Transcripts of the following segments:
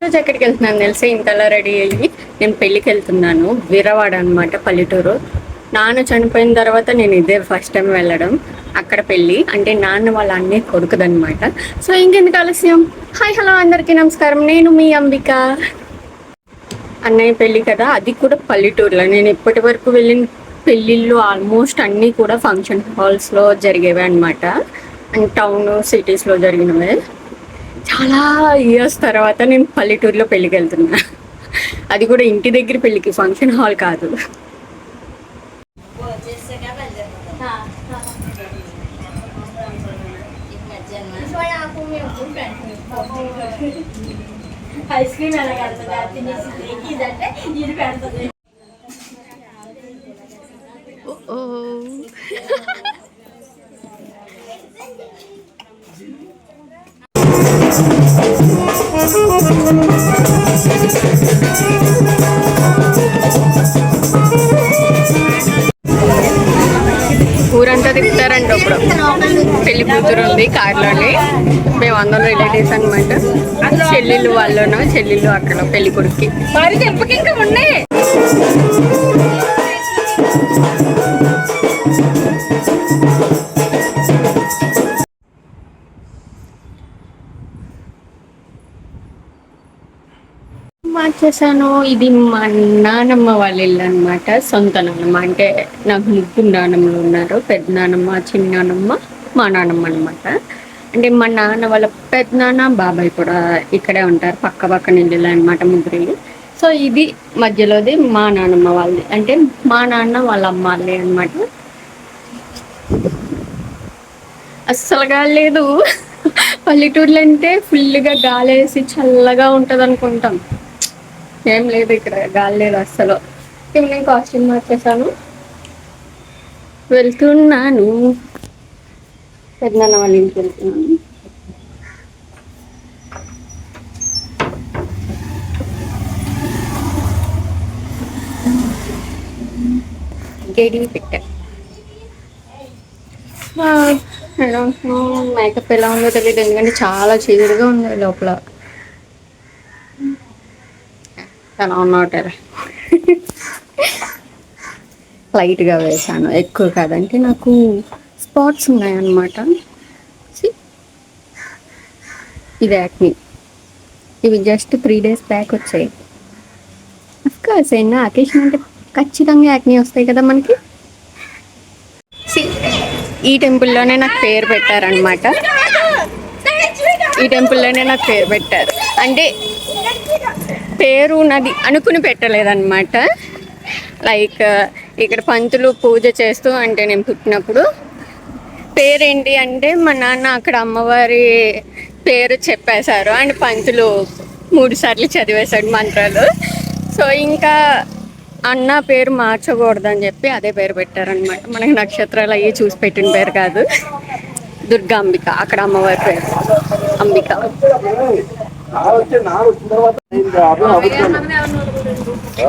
రోజు ఎక్కడికి వెళ్తున్నాను తెలిసి ఇంతలా రెడీ అయ్యి నేను పెళ్ళికి వెళ్తున్నాను. వీరవాడ అనమాట, పల్లెటూరు. నాన్న చనిపోయిన తర్వాత నేను ఇదే ఫస్ట్ టైం వెళ్ళడం. అక్కడ పెళ్ళి అంటే నాన్న వాళ్ళ అన్నయ్య కొడుకుదనమాట. సో ఇంకెందుకు ఆలస్యం, హాయ్ హలో అందరికీ నమస్కారం, నేను మీ అంబిక. అన్నయ్య పెళ్ళి కదా, అది కూడా పల్లెటూరులో. నేను ఇప్పటి వరకు వెళ్ళిన పెళ్ళిళ్ళు ఆల్మోస్ట్ అన్నీ కూడా ఫంక్షన్ హాల్స్లో జరిగేవి అనమాట. అండ్ టౌన్ సిటీస్లో జరిగినవే. చాలా ఇయర్స్ తర్వాత నేను పల్లెటూరులో పెళ్ళికి వెళ్తున్నా. అది కూడా ఇంటి దగ్గర పెళ్ళికి, ఫంక్షన్ హాల్ కాదు. ఐస్ క్రీమ్ ఇది పెడుతుంది. ఊరంతా తిప్పుతారండి. ఇప్పుడు పెళ్లి కూతురు ఉంది కార్లోని. మేము అందరం రిలేటివ్స్ అనమాట. చెల్లెళ్ళు వాళ్ళను, చెల్లెళ్ళు అక్కడ పెళ్లి కొడుక్కి ఇంకా ఉన్నాయి. మార్చేసాను. ఇది మా నానమ్మ వాళ్ళ ఇల్లు అనమాట, సొంత నానమ్మ. అంటే నాకు ముగ్గురు నానమ్మలు ఉన్నారు, పెద్ద నానమ్మ, చిన్న నానమ్మ, మా నానమ్మ అనమాట. అంటే మా నాన్న వాళ్ళ పెద్ద నాన్న, బాబాయ్ కూడా ఇక్కడే ఉంటారు, పక్క పక్కన ఇల్లు అనమాట, ముగ్గురు. సో ఇది మధ్యలోది మా నానమ్మ వాళ్ళది, అంటే మా నాన్న వాళ్ళ అమ్మ వాళ్ళే అనమాట. అస్సలు గాలి లేదు. పల్లెటూర్లు అంటే ఫుల్గా గాలి వేసి చల్లగా ఉంటుంది అనుకుంటాం. ఏం లేదు, ఇక్కడ గాలి లేదు అస్సలు. ఈవినింగ్ కాస్ట్యూమ్ మార్చేసాను, వెళ్తున్నాను. పెద్దనాన్న వాళ్ళ ఇంటికి వెళ్తున్నాను. గేడి పెట్టా. మేకప్ ఎలా ఉందో తెలియదు, ఎందుకంటే చాలా చీకటిగా ఉంది లోపల. చాలా ఉన్నాటారు. లైట్గా వేసాను, ఎక్కువ కాదంటే నాకు స్పాట్స్ ఉన్నాయన్నమాట. ఇది యాక్ని, ఇవి జస్ట్ 3 days బ్యాక్ వచ్చాయి. అఫ్కోర్స్ అయినా అకేషన్ అంటే ఖచ్చితంగా యాక్ని వస్తాయి కదా మనకి. ఈ టెంపుల్లోనే నాకు పేరు పెట్టారనమాట. ఈ టెంపుల్లోనే నాకు పేరు పెట్టారు, అంటే పేరు నాది అనుకుని పెట్టలేదన్నమాట. లైక్ ఇక్కడ పంతులు పూజ చేస్తూ, అంటే నేను పుట్టినప్పుడు పేరేంటి అంటే మా నాన్న అక్కడ అమ్మవారి పేరు చెప్పేశారు, అండ్ పంతులు 3 సార్లు చదివేశాడు మంత్రాలు. సో ఇంకా అన్న పేరు మార్చకూడదని చెప్పి అదే పేరు పెట్టారనమాట. మనకి నక్షత్రాలు అవి చూసి పెట్టిన పేరు కాదు. దుర్గాంబిక, అక్కడ అమ్మవారి పేరు అంబిక.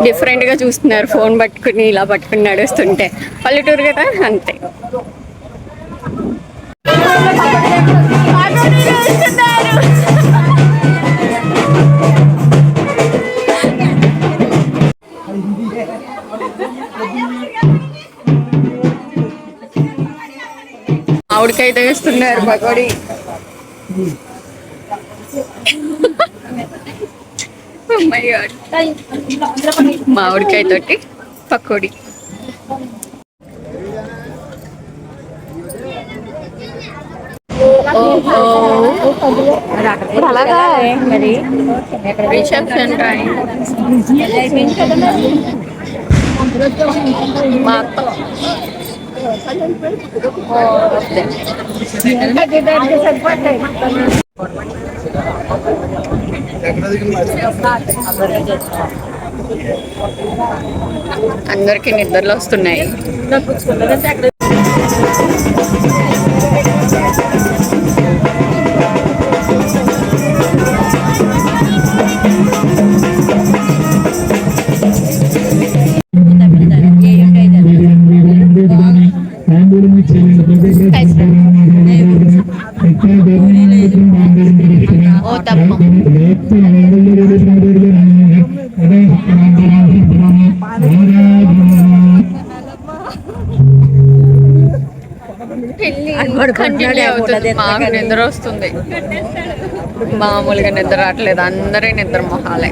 డిఫరెంట్ గా చూస్తున్నారు, ఫోన్ పట్టుకుని ఇలా పట్టుకుని నడుస్తుంటే. పల్లెటూరు కదా, అంతే. మామిడికాయ తెస్తున్నారు, పకోడి. మామిడికాయ తోటి పకోడి. అలాగా మరి రిసెప్షన్ మా అత్త అందరికి నిద్రలు వస్తున్నాయి. ఓ తప్ప పెళ్ళి కంటిన్యూ అవుతుంది. మాకు నిద్ర వస్తుంది, మామూలుగా నిద్ర రావట్లేదు, అందరి నిద్ర మొహాలే.